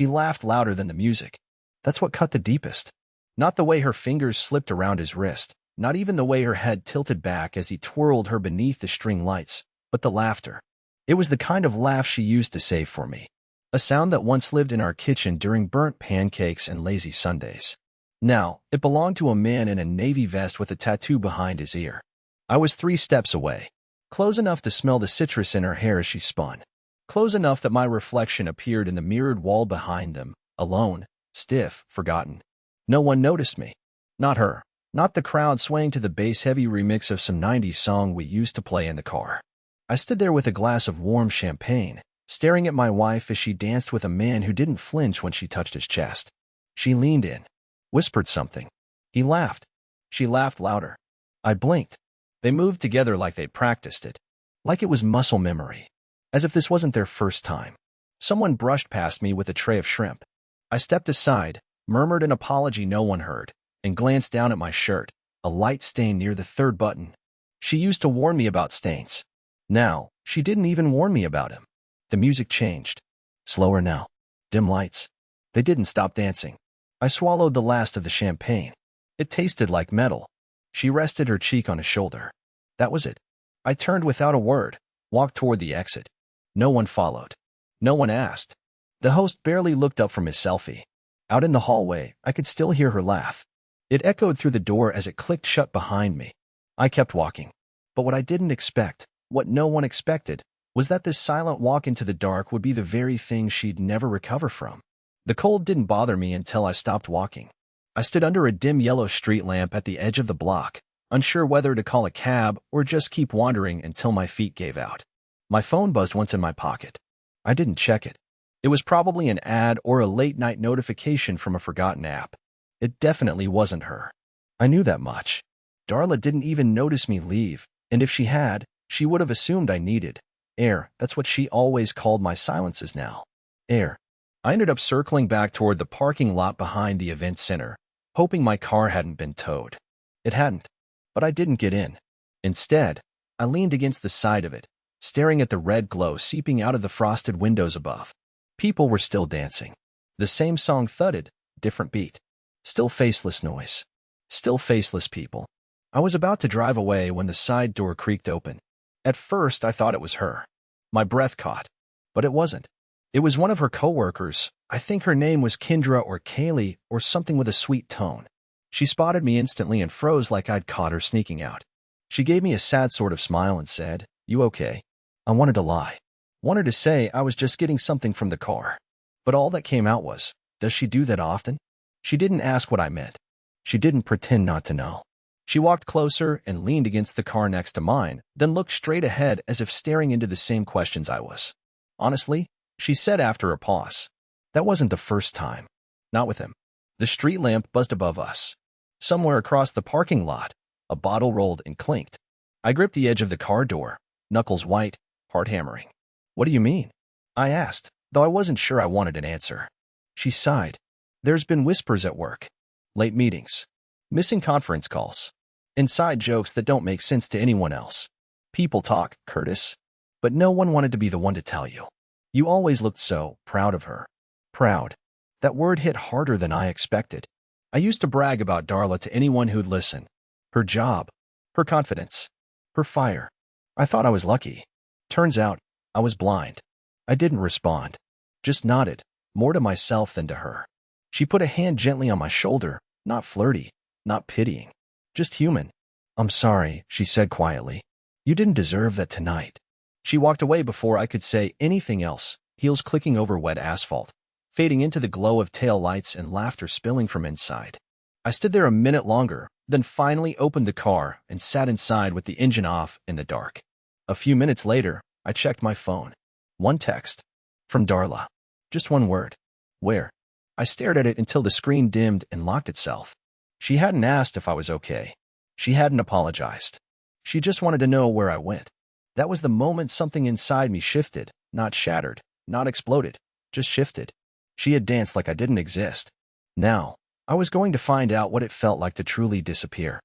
She laughed louder than the music. That's what cut the deepest. Not the way her fingers slipped around his wrist, not even the way her head tilted back as he twirled her beneath the string lights, but the laughter. It was the kind of laugh she used to save for me. A sound that once lived in our kitchen during burnt pancakes and lazy Sundays. Now, it belonged to a man in a navy vest with a tattoo behind his ear. I was 3 steps away, close enough to smell the citrus in her hair as she spun, close enough that my reflection appeared in the mirrored wall behind them, alone, stiff, forgotten. No one noticed me. Not her. Not the crowd swaying to the bass-heavy remix of some 90s song we used to play in the car. I stood there with a glass of warm champagne, staring at my wife as she danced with a man who didn't flinch when she touched his chest. She leaned in, whispered something. He laughed. She laughed louder. I blinked. They moved together like they'd practiced it, like it was muscle memory, as if this wasn't their first time. Someone brushed past me with a tray of shrimp. I stepped aside, murmured an apology no one heard, and glanced down at my shirt, a light stain near the 3rd button. She used to warn me about stains. Now, she didn't even warn me about him. The music changed. Slower now. Dim lights. They didn't stop dancing. I swallowed the last of the champagne. It tasted like metal. She rested her cheek on his shoulder. That was it. I turned without a word, walked toward the exit. No one followed. No one asked. The host barely looked up from his selfie. Out in the hallway, I could still hear her laugh. It echoed through the door as it clicked shut behind me. I kept walking. But what I didn't expect, what no one expected, was that this silent walk into the dark would be the very thing she'd never recover from. The cold didn't bother me until I stopped walking. I stood under a dim yellow street lamp at the edge of the block, unsure whether to call a cab or just keep wandering until my feet gave out. My phone buzzed once in my pocket. I didn't check it. It was probably an ad or a late-night notification from a forgotten app. It definitely wasn't her. I knew that much. Darla didn't even notice me leave, and if she had, she would have assumed I needed air. That's what she always called my silences now. Air. I ended up circling back toward the parking lot behind the event center, hoping my car hadn't been towed. It hadn't, but I didn't get in. Instead, I leaned against the side of it, staring at the red glow seeping out of the frosted windows above. People were still dancing. The same song thudded, different beat. Still faceless noise. Still faceless people. I was about to drive away when the side door creaked open. At first, I thought it was her. My breath caught. But it wasn't. It was one of her coworkers. I think her name was Kendra or Kaylee or something with a sweet tone. She spotted me instantly and froze like I'd caught her sneaking out. She gave me a sad sort of smile and said, "You okay?" I wanted to lie. Wanted to say I was just getting something from the car. But all that came out was, does she do that often? She didn't ask what I meant. She didn't pretend not to know. She walked closer and leaned against the car next to mine, then looked straight ahead as if staring into the same questions I was. Honestly, she said after a pause, that wasn't the first time. Not with him. The street lamp buzzed above us. Somewhere across the parking lot, a bottle rolled and clinked. I gripped the edge of the car door, knuckles white, heart hammering. What do you mean? I asked, though I wasn't sure I wanted an answer. She sighed. There's been whispers at work. Late meetings. Missing conference calls. Inside jokes that don't make sense to anyone else. People talk, Curtis. But no one wanted to be the one to tell you. You always looked so proud of her. Proud. That word hit harder than I expected. I used to brag about Darla to anyone who'd listen. Her job. Her confidence. Her fire. I thought I was lucky. Turns out, I was blind. I didn't respond. Just nodded, more to myself than to her. She put a hand gently on my shoulder, not flirty, not pitying. Just human. I'm sorry, she said quietly. You didn't deserve that tonight. She walked away before I could say anything else, heels clicking over wet asphalt, fading into the glow of tail lights and laughter spilling from inside. I stood there a minute longer, then finally opened the car and sat inside with the engine off in the dark. A few minutes later, I checked my phone. One text. From Darla. Just one word. Where? I stared at it until the screen dimmed and locked itself. She hadn't asked if I was okay. She hadn't apologized. She just wanted to know where I went. That was the moment something inside me shifted, not shattered, not exploded, just shifted. She had danced like I didn't exist. Now, I was going to find out what it felt like to truly disappear.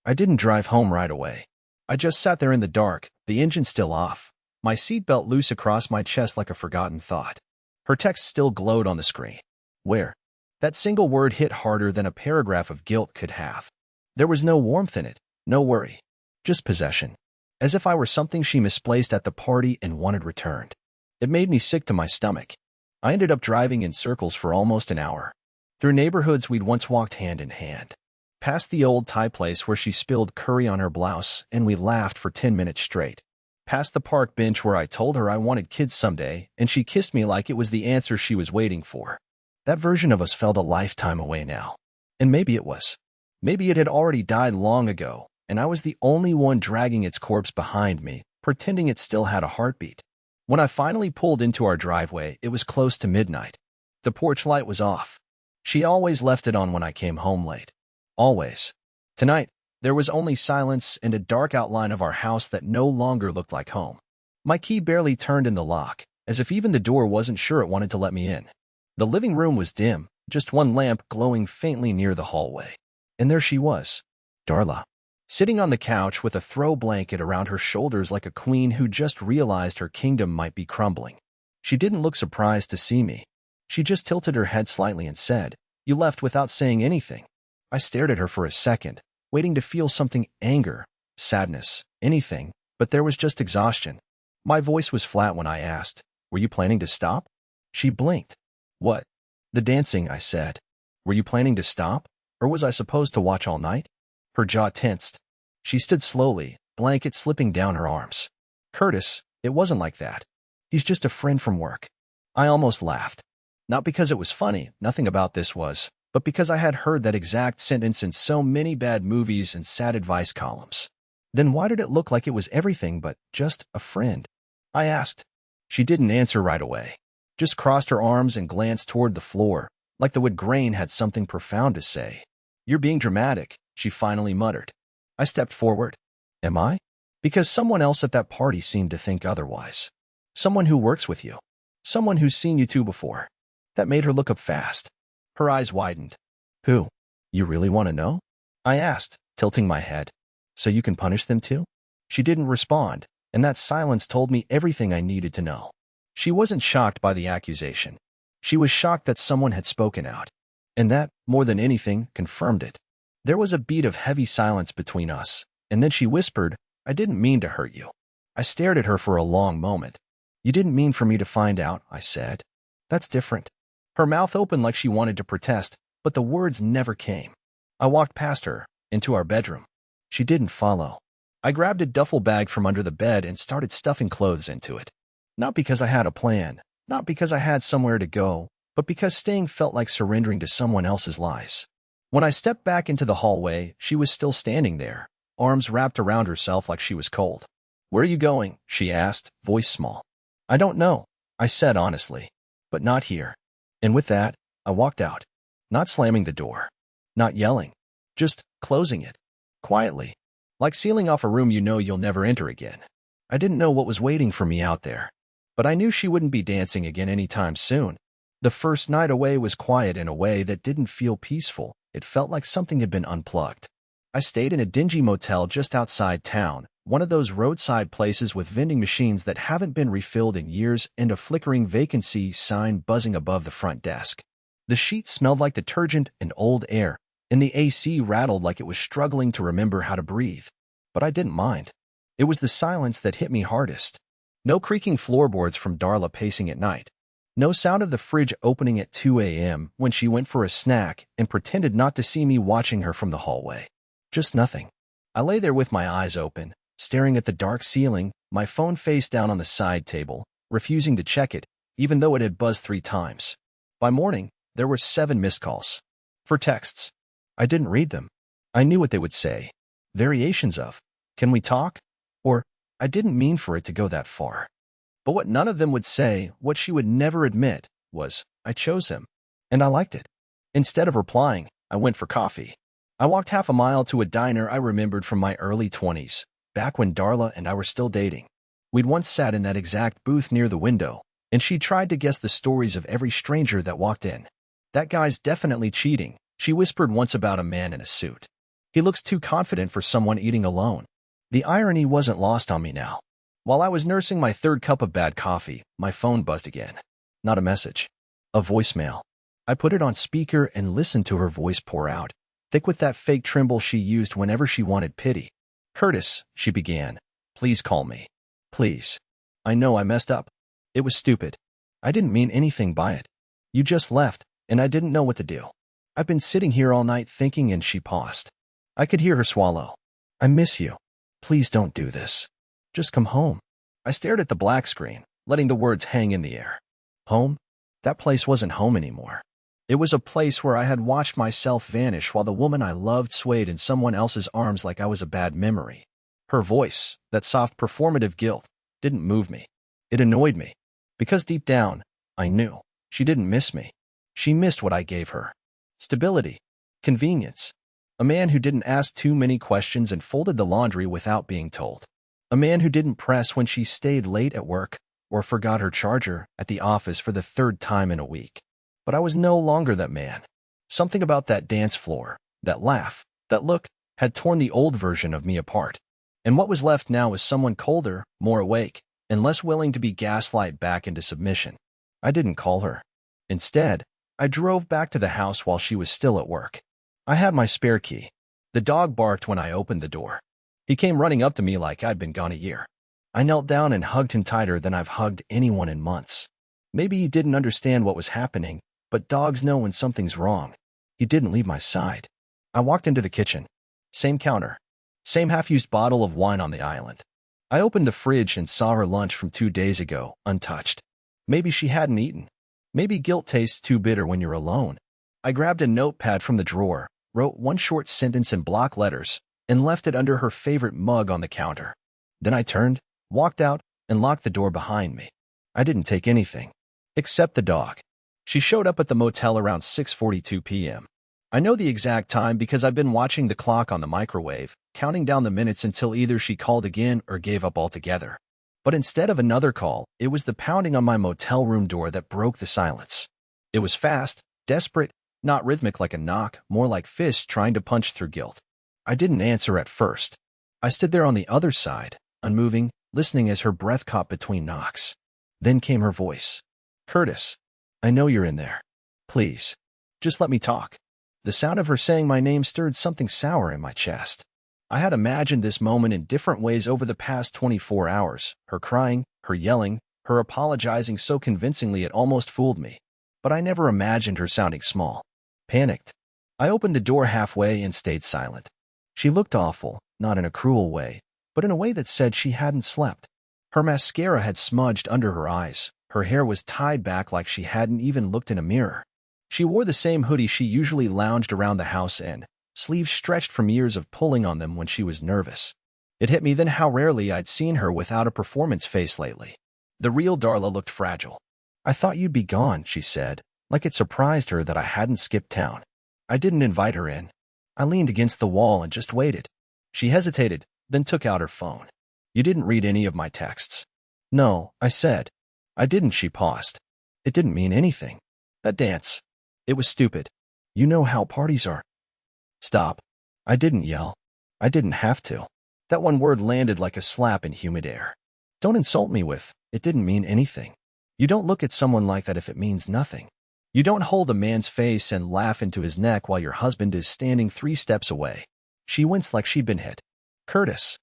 I didn't drive home right away. I just sat there in the dark, the engine still off, my seatbelt loose across my chest like a forgotten thought. Her text still glowed on the screen. Where? That single word hit harder than a paragraph of guilt could have. There was no warmth in it, no worry, just possession. As if I were something she misplaced at the party and wanted returned. It made me sick to my stomach. I ended up driving in circles for almost an hour. Through neighborhoods we'd once walked hand in hand. Past the old Thai place where she spilled curry on her blouse and we laughed for 10 minutes straight. Past the park bench where I told her I wanted kids someday and she kissed me like it was the answer she was waiting for. That version of us felt a lifetime away now. And maybe it was. Maybe it had already died long ago, and I was the only one dragging its corpse behind me, pretending it still had a heartbeat. When I finally pulled into our driveway, it was close to midnight. The porch light was off. She always left it on when I came home late. Always. Tonight, there was only silence and a dark outline of our house that no longer looked like home. My key barely turned in the lock, as if even the door wasn't sure it wanted to let me in. The living room was dim, just one lamp glowing faintly near the hallway. And there she was, Darla, sitting on the couch with a throw blanket around her shoulders like a queen who just realized her kingdom might be crumbling. She didn't look surprised to see me. She just tilted her head slightly and said, "You left without saying anything." I stared at her for a second, waiting to feel something, anger, sadness, anything, but there was just exhaustion. My voice was flat when I asked, "Were you planning to stop?" She blinked. "What?" "The dancing," I said. "Were you planning to stop? Or was I supposed to watch all night?" Her jaw tensed. She stood slowly, blanket slipping down her arms. "Curtis, it wasn't like that. He's just a friend from work." I almost laughed. Not because it was funny, nothing about this was, but because I had heard that exact sentence in so many bad movies and sad advice columns. Then why did it look like it was everything but just a friend? I asked. She didn't answer right away. Just crossed her arms and glanced toward the floor, like the wood grain had something profound to say. "You're being dramatic," she finally muttered. I stepped forward. "Am I?" Because someone else at that party seemed to think otherwise. Someone who works with you. Someone who's seen you two before. That made her look up fast. Her eyes widened. "Who? You really want to know?" I asked, tilting my head. "So you can punish them too?" She didn't respond, and that silence told me everything I needed to know. She wasn't shocked by the accusation. She was shocked that someone had spoken out. And that, more than anything, confirmed it. There was a beat of heavy silence between us, and then she whispered, "I didn't mean to hurt you." I stared at her for a long moment. "You didn't mean for me to find out," I said. "That's different." Her mouth opened like she wanted to protest, but the words never came. I walked past her, into our bedroom. She didn't follow. I grabbed a duffel bag from under the bed and started stuffing clothes into it. Not because I had a plan, not because I had somewhere to go, but because staying felt like surrendering to someone else's lies. When I stepped back into the hallway, she was still standing there, arms wrapped around herself like she was cold. "Where are you going?" she asked, voice small. "I don't know," I said honestly, "but not here." And with that, I walked out, not slamming the door, not yelling, just closing it, quietly, like sealing off a room you know you'll never enter again. I didn't know what was waiting for me out there, but I knew she wouldn't be dancing again anytime soon. The first night away was quiet in a way that didn't feel peaceful. It felt like something had been unplugged. I stayed in a dingy motel just outside town, one of those roadside places with vending machines that haven't been refilled in years and a flickering vacancy sign buzzing above the front desk. The sheets smelled like detergent and old air, and the AC rattled like it was struggling to remember how to breathe. But I didn't mind. It was the silence that hit me hardest. No creaking floorboards from Darla pacing at night. No sound of the fridge opening at 2 a.m. when she went for a snack and pretended not to see me watching her from the hallway. Just nothing. I lay there with my eyes open, staring at the dark ceiling, my phone face down on the side table, refusing to check it, even though it had buzzed 3 times. By morning, there were 7 missed calls. For texts. I didn't read them. I knew what they would say. Variations of, "Can we talk?" Or, "I didn't mean for it to go that far." But what none of them would say, what she would never admit, was, "I chose him." And I liked it. Instead of replying, I went for coffee. I walked half a mile to a diner I remembered from my early 20s, back when Darla and I were still dating. We'd once sat in that exact booth near the window, and she tried to guess the stories of every stranger that walked in. "That guy's definitely cheating," she whispered once about a man in a suit. "He looks too confident for someone eating alone." The irony wasn't lost on me now. While I was nursing my 3rd cup of bad coffee, my phone buzzed again. Not a message. A voicemail. I put it on speaker and listened to her voice pour out, thick with that fake tremble she used whenever she wanted pity. "Curtis," she began. "Please call me. Please. I know I messed up. It was stupid. I didn't mean anything by it. You just left, and I didn't know what to do. I've been sitting here all night thinking," and she paused. I could hear her swallow. "I miss you. Please don't do this. Just come home." I stared at the black screen, letting the words hang in the air. Home? That place wasn't home anymore. It was a place where I had watched myself vanish while the woman I loved swayed in someone else's arms like I was a bad memory. Her voice, that soft performative guilt, didn't move me. It annoyed me. Because deep down, I knew she didn't miss me. She missed what I gave her. Stability. Convenience. A man who didn't ask too many questions and folded the laundry without being told. A man who didn't press when she stayed late at work or forgot her charger at the office for the third time in a week. But I was no longer that man. Something about that dance floor, that laugh, that look, had torn the old version of me apart. And what was left now was someone colder, more awake, and less willing to be gaslighted back into submission. I didn't call her. Instead, I drove back to the house while she was still at work. I had my spare key. The dog barked when I opened the door. He came running up to me like I'd been gone a year. I knelt down and hugged him tighter than I've hugged anyone in months. Maybe he didn't understand what was happening, but dogs know when something's wrong. He didn't leave my side. I walked into the kitchen. Same counter. Same half-used bottle of wine on the island. I opened the fridge and saw her lunch from 2 days ago, untouched. Maybe she hadn't eaten. Maybe guilt tastes too bitter when you're alone. I grabbed a notepad from the drawer, wrote one short sentence in block letters, and left it under her favorite mug on the counter. Then I turned, walked out, and locked the door behind me. I didn't take anything. Except the dog. She showed up at the motel around 6:42 p.m. I know the exact time because I've been watching the clock on the microwave, counting down the minutes until either she called again or gave up altogether. But instead of another call, it was the pounding on my motel room door that broke the silence. It was fast, desperate, not rhythmic like a knock, more like fists trying to punch through guilt. I didn't answer at first. I stood there on the other side, unmoving, listening as her breath caught between knocks. Then came her voice. "Curtis, I know you're in there. Please, just let me talk." The sound of her saying my name stirred something sour in my chest. I had imagined this moment in different ways over the past 24 hours, her crying, her yelling, her apologizing so convincingly it almost fooled me. But I never imagined her sounding small. Panicked. I opened the door halfway and stayed silent. She looked awful, not in a cruel way, but in a way that said she hadn't slept. Her mascara had smudged under her eyes. Her hair was tied back like she hadn't even looked in a mirror. She wore the same hoodie she usually lounged around the house in, sleeves stretched from years of pulling on them when she was nervous. It hit me then how rarely I'd seen her without a performance face lately. The real Darla looked fragile. "I thought you'd be gone," she said, like it surprised her that I hadn't skipped town. I didn't invite her in. I leaned against the wall and just waited. She hesitated, then took out her phone. "You didn't read any of my texts." "No," I said. "I didn't," she paused. "It didn't mean anything. That dance. It was stupid. You know how parties are." "Stop." I didn't yell. I didn't have to. That one word landed like a slap in humid air. "Don't insult me with, it didn't mean anything." You don't look at someone like that if it means nothing. You don't hold a man's face and laugh into his neck while your husband is standing 3 steps away. She winced like she'd been hit. "Curtis."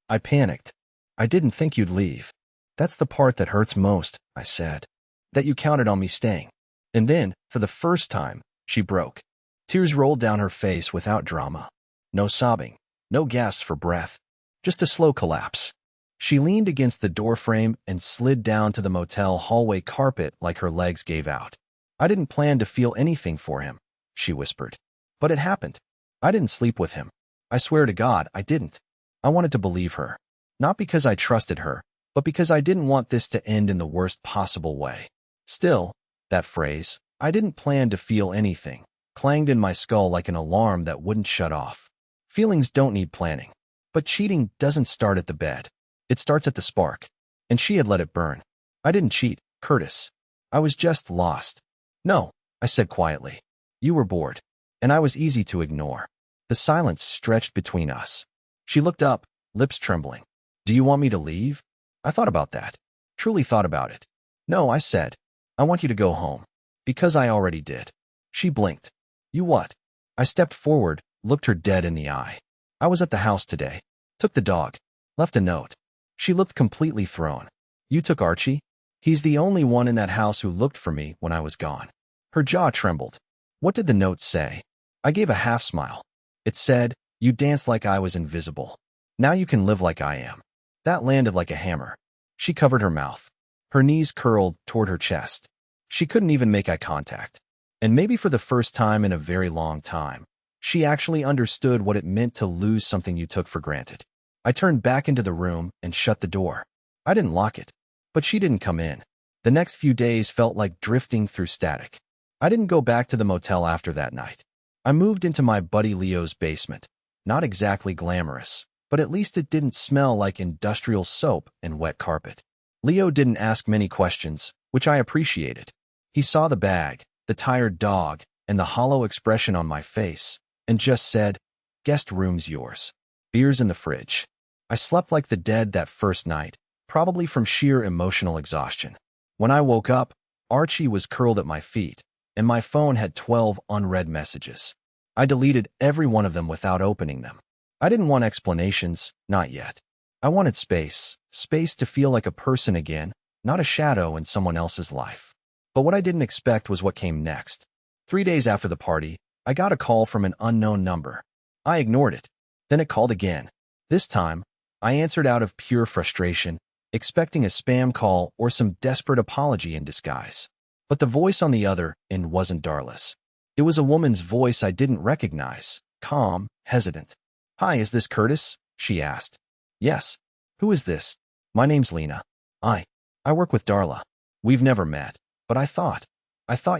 I panicked. "I didn't think you'd leave. That's the part that hurts most," I said. "That you counted on me staying." And then, for the first time, she broke. Tears rolled down her face without drama. No sobbing, no gasps for breath, just a slow collapse. She leaned against the doorframe and slid down to the motel hallway carpet like her legs gave out. "I didn't plan to feel anything for him," she whispered. "But it happened. I didn't sleep with him. I swear to God, I didn't." I wanted to believe her. Not because I trusted her, but because I didn't want this to end in the worst possible way. Still, that phrase, "I didn't plan to feel anything," clanged in my skull like an alarm that wouldn't shut off. Feelings don't need planning. But cheating doesn't start at the bed. It starts at the spark. And she had let it burn. "I didn't cheat, Curtis. I was just lost." "No," I said quietly. "You were bored. And I was easy to ignore." The silence stretched between us. She looked up, lips trembling. "Do you want me to leave?" I thought about that. Truly thought about it. "No," I said. I want you to go home. Because I already did. She blinked. You what? I stepped forward, looked her dead in the eye. I was at the house today. Took the dog. Left a note. She looked completely thrown. You took Archie? He's the only one in that house who looked for me when I was gone. Her jaw trembled. What did the note say? I gave a half smile. It said, you danced like I was invisible. Now you can live like I am. That landed like a hammer. She covered her mouth. Her knees curled toward her chest. She couldn't even make eye contact. And maybe for the first time in a very long time, she actually understood what it meant to lose something you took for granted. I turned back into the room and shut the door. I didn't lock it, but she didn't come in. The next few days felt like drifting through static. I didn't go back to the motel after that night. I moved into my buddy Leo's basement. Not exactly glamorous, but at least it didn't smell like industrial soap and wet carpet. Leo didn't ask many questions, which I appreciated. He saw the bag, the tired dog, and the hollow expression on my face, and just said, guest room's yours. Beer's in the fridge. I slept like the dead that first night, probably from sheer emotional exhaustion. When I woke up, Archie was curled at my feet, and my phone had 12 unread messages. I deleted every one of them without opening them. I didn't want explanations, not yet. I wanted space to feel like a person again, not a shadow in someone else's life. But what I didn't expect was what came next. 3 days after the party, I got a call from an unknown number. I ignored it. Then it called again. This time, I answered out of pure frustration, expecting a spam call or some desperate apology in disguise. But the voice on the other end wasn't Darla's. It was a woman's voice I didn't recognize, calm, hesitant. Hi, is this Curtis? She asked. Yes. Who is this? My name's Lena. I work with Darla. We've never met, but I thought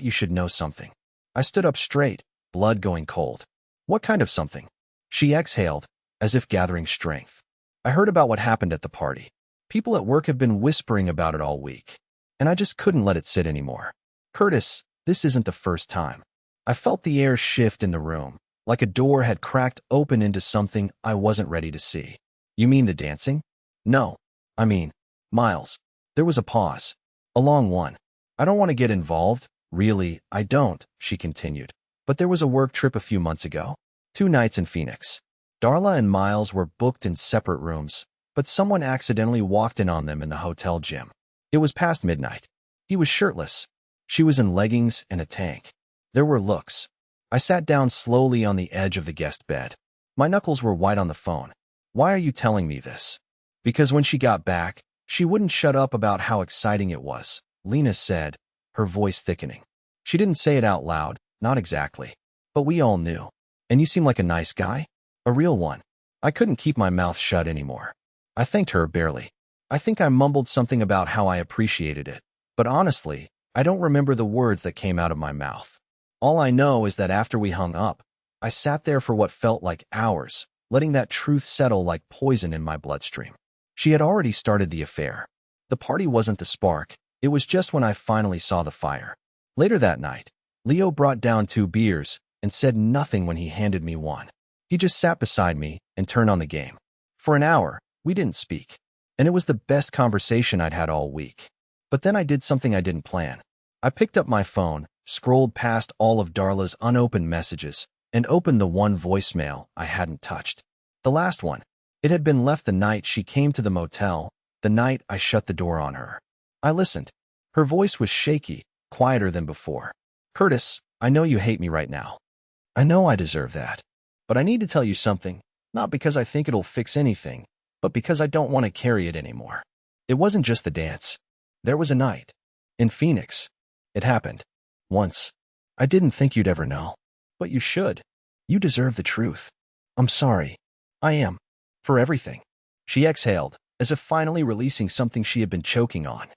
you should know something. I stood up straight, blood going cold. What kind of something? She exhaled, as if gathering strength. I heard about what happened at the party. People at work have been whispering about it all week, and I just couldn't let it sit anymore. Curtis, this isn't the first time. I felt the air shift in the room, like a door had cracked open into something I wasn't ready to see. You mean the dancing? No. I mean, Miles. There was a pause. A long one. I don't want to get involved. Really, I don't, she continued. But there was a work trip a few months ago. 2 nights in Phoenix. Darla and Miles were booked in separate rooms, but someone accidentally walked in on them in the hotel gym. It was past midnight. He was shirtless. She was in leggings and a tank. There were looks. I sat down slowly on the edge of the guest bed. My knuckles were white on the phone. Why are you telling me this? Because when she got back, she wouldn't shut up about how exciting it was, Lena said, her voice thickening. She didn't say it out loud, not exactly. But we all knew. And you seem like a nice guy? A real one. I couldn't keep my mouth shut anymore. I thanked her barely. I think I mumbled something about how I appreciated it. But honestly, I don't remember the words that came out of my mouth. All I know is that after we hung up, I sat there for what felt like hours, letting that truth settle like poison in my bloodstream. She had already started the affair. The party wasn't the spark. It was just when I finally saw the fire. Later that night, Leo brought down 2 beers and said nothing when he handed me one. He just sat beside me and turned on the game. For an hour, we didn't speak, and it was the best conversation I'd had all week. But then I did something I didn't plan. I picked up my phone, scrolled past all of Darla's unopened messages, and opened the one voicemail I hadn't touched. The last one. It had been left the night she came to the motel, the night I shut the door on her. I listened. Her voice was shaky, quieter than before. Curtis, I know you hate me right now. I know I deserve that. But I need to tell you something, not because I think it'll fix anything, but because I don't want to carry it anymore. It wasn't just the dance. There was a night. In Phoenix. It happened. Once. I didn't think you'd ever know. But you should. You deserve the truth. I'm sorry. I am. For everything. She exhaled, as if finally releasing something she had been choking on.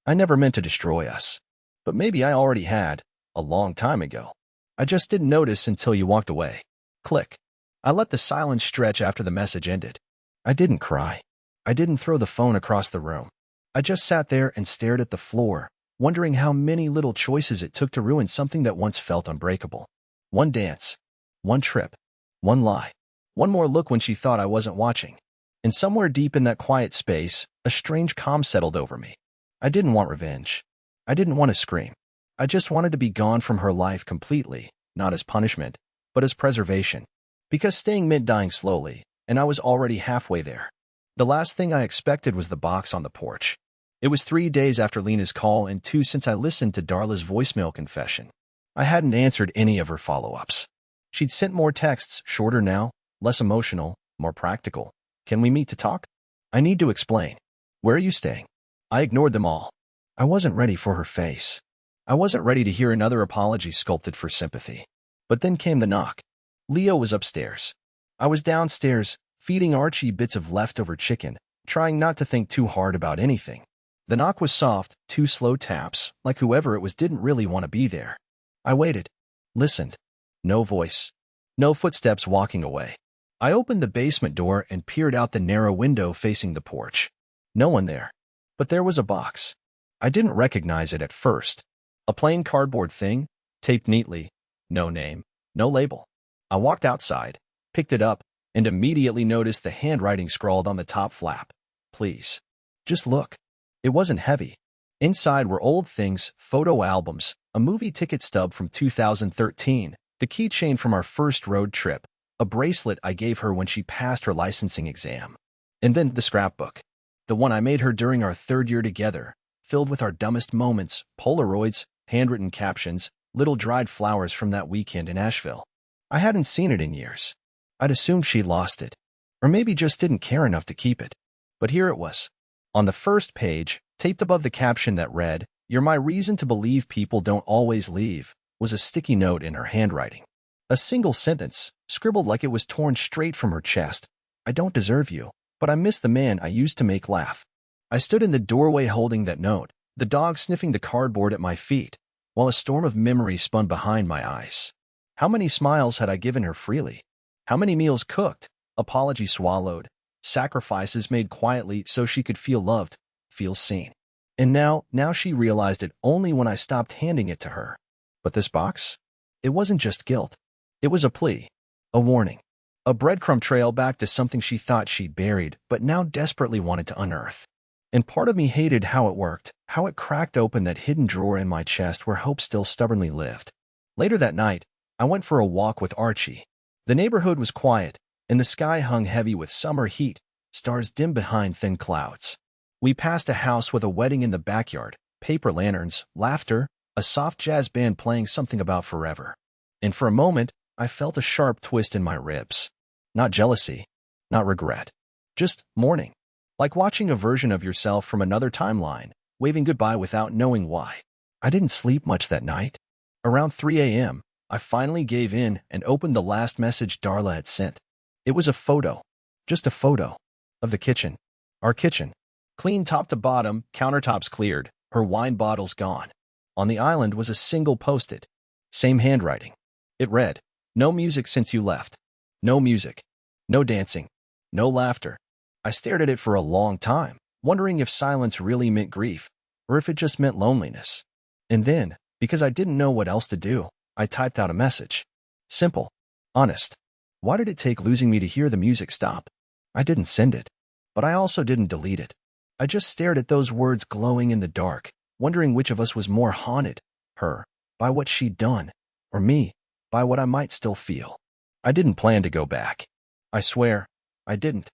I never meant to destroy us. But maybe I already had, a long time ago. I just didn't notice until you walked away. Click. I let the silence stretch after the message ended. I didn't cry. I didn't throw the phone across the room. I just sat there and stared at the floor, wondering how many little choices it took to ruin something that once felt unbreakable. One dance. One trip. One lie. One more look when she thought I wasn't watching. And somewhere deep in that quiet space, a strange calm settled over me. I didn't want revenge. I didn't want to scream. I just wanted to be gone from her life completely, not as punishment, but as preservation. Because staying meant dying slowly, and I was already halfway there. The last thing I expected was the box on the porch. It was 3 days after Lena's call and 2 since I listened to Darla's voicemail confession. I hadn't answered any of her follow-ups. She'd sent more texts, shorter now, less emotional, more practical. Can we meet to talk? I need to explain. Where are you staying? I ignored them all. I wasn't ready for her face. I wasn't ready to hear another apology sculpted for sympathy. But then came the knock. Leo was upstairs. I was downstairs, feeding Archie bits of leftover chicken, trying not to think too hard about anything. The knock was soft, 2 slow taps, like whoever it was didn't really want to be there. I waited, listened. No voice. No footsteps walking away. I opened the basement door and peered out the narrow window facing the porch. No one there. But there was a box. I didn't recognize it at first. A plain cardboard thing, taped neatly. No name, no label. I walked outside, picked it up, and immediately noticed the handwriting scrawled on the top flap. Please. Just look. It wasn't heavy. Inside were old things, photo albums, a movie ticket stub from 2013, the keychain from our first road trip, a bracelet I gave her when she passed her licensing exam. And then the scrapbook. The one I made her during our 3rd year together, filled with our dumbest moments, Polaroids, handwritten captions, little dried flowers from that weekend in Asheville. I hadn't seen it in years. I'd assumed she'd lost it. Or maybe just didn't care enough to keep it. But here it was. On the first page, taped above the caption that read, "You're my reason to believe people don't always leave," was a sticky note in her handwriting. A single sentence, scribbled like it was torn straight from her chest. "I don't deserve you, but I miss the man I used to make laugh." I stood in the doorway holding that note, the dog sniffing the cardboard at my feet, while a storm of memories spun behind my eyes. How many smiles had I given her freely? How many meals cooked, apologies swallowed, sacrifices made quietly so she could feel loved, feel seen. And now she realized it only when I stopped handing it to her. But this box? It wasn't just guilt. It was a plea, a warning, a breadcrumb trail back to something she thought she'd buried, but now desperately wanted to unearth. And part of me hated how it worked, how it cracked open that hidden drawer in my chest where hope still stubbornly lived. Later that night, I went for a walk with Archie. The neighborhood was quiet, and the sky hung heavy with summer heat, stars dim behind thin clouds. We passed a house with a wedding in the backyard, paper lanterns, laughter, a soft jazz band playing something about forever. And for a moment, I felt a sharp twist in my ribs. Not jealousy, not regret, just mourning. Like watching a version of yourself from another timeline, waving goodbye without knowing why. I didn't sleep much that night. Around 3 a.m., I finally gave in and opened the last message Darla had sent. It was a photo, just a photo, of the kitchen. Our kitchen. Clean top to bottom, countertops cleared, her wine bottles gone. On the island was a single post-it. Same handwriting. It read, "No music since you left. No music. No dancing. No laughter." I stared at it for a long time, wondering if silence really meant grief, or if it just meant loneliness. And then, because I didn't know what else to do, I typed out a message. Simple. Honest. Why did it take losing me to hear the music stop? I didn't send it. But I also didn't delete it. I just stared at those words glowing in the dark, wondering which of us was more haunted, her, by what she'd done, or me, by what I might still feel. I didn't plan to go back. I swear, I didn't.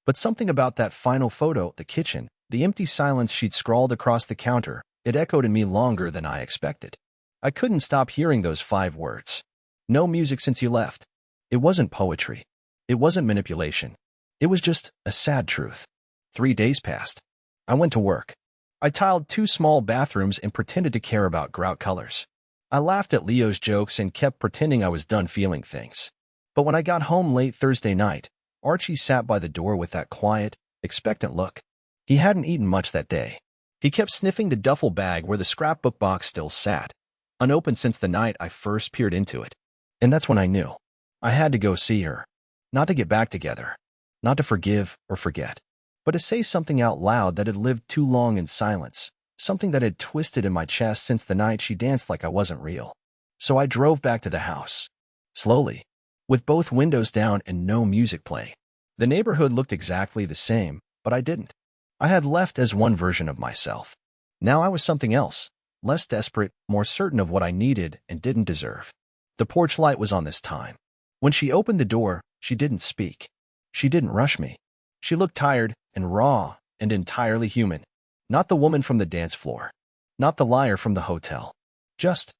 But something about that final photo, the kitchen, the empty silence she'd scrawled across the counter, it echoed in me longer than I expected. I couldn't stop hearing those 5 words. No music since you left. It wasn't poetry. It wasn't manipulation. It was just a sad truth. 3 days passed. I went to work. I tiled 2 small bathrooms and pretended to care about grout colors. I laughed at Leo's jokes and kept pretending I was done feeling things. But when I got home late Thursday night, Archie sat by the door with that quiet, expectant look. He hadn't eaten much that day. He kept sniffing the duffel bag where the scrapbook box still sat, unopened since the night I first peered into it. And that's when I knew. I had to go see her. Not to get back together. Not to forgive or forget. But to say something out loud that had lived too long in silence. Something that had twisted in my chest since the night she danced like I wasn't real. So I drove back to the house. Slowly. With both windows down and no music playing. The neighborhood looked exactly the same, but I didn't. I had left as one version of myself. Now I was something else. less desperate, more certain of what I needed and didn't deserve. The porch light was on this time. When she opened the door, she didn't speak. She didn't rush me. She looked tired and raw and entirely human. Not the woman from the dance floor. Not the liar from the hotel. Just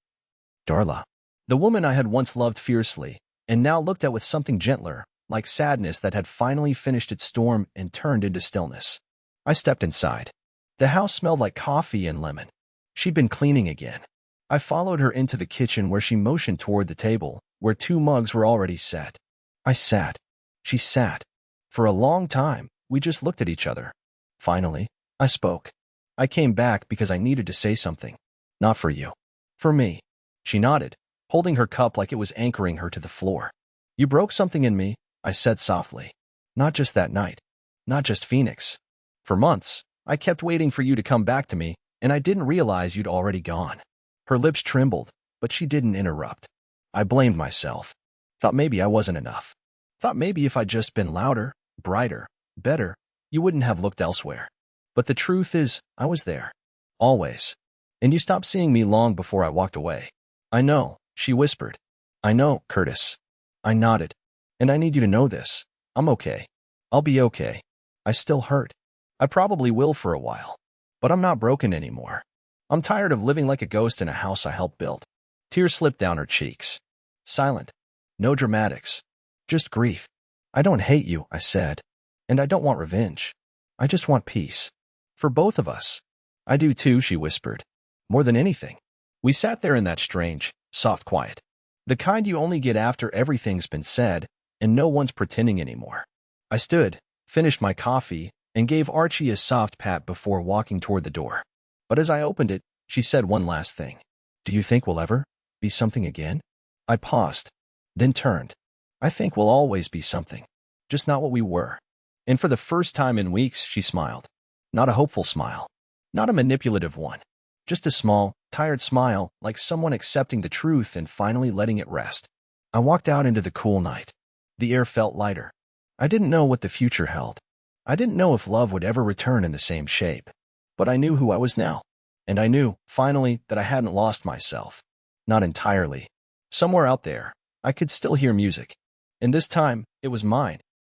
Darla. The woman I had once loved fiercely and now looked at with something gentler, like sadness that had finally finished its storm and turned into stillness. I stepped inside. The house smelled like coffee and lemon. She'd been cleaning again. I followed her into the kitchen where she motioned toward the table, where 2 mugs were already set. I sat. She sat. For a long time, we just looked at each other. Finally, I spoke. I came back because I needed to say something. Not for you. For me. She nodded, holding her cup like it was anchoring her to the floor. You broke something in me, I said softly. Not just that night. Not just Phoenix. For months, I kept waiting for you to come back to me, and I didn't realize you'd already gone. Her lips trembled, but she didn't interrupt. I blamed myself. Thought maybe I wasn't enough. Thought maybe if I'd just been louder, brighter, better, you wouldn't have looked elsewhere. But the truth is, I was there. Always. And you stopped seeing me long before I walked away. I know, she whispered. I know, Curtis. I nodded. And I need you to know this. I'm okay. I'll be okay. I still hurt. I probably will for a while. But I'm not broken anymore. I'm tired of living like a ghost in a house I helped build. Tears slipped down her cheeks. Silent. No dramatics. Just grief. I don't hate you, I said. And I don't want revenge. I just want peace. For both of us. I do too, she whispered. More than anything. We sat there in that strange, soft quiet. The kind you only get after everything's been said, and no one's pretending anymore. I stood, finished my coffee, and gave Archie a soft pat before walking toward the door. But as I opened it, she said one last thing. Do you think we'll ever be something again? I paused, then turned. I think we'll always be something, just not what we were. And for the first time in weeks, she smiled. Not a hopeful smile, not a manipulative one, just a small, tired smile like someone accepting the truth and finally letting it rest. I walked out into the cool night. The air felt lighter. I didn't know what the future held. I didn't know if love would ever return in the same shape. But I knew who I was now. And I knew, finally, that I hadn't lost myself. Not entirely. Somewhere out there, I could still hear music. And this time, it was mine.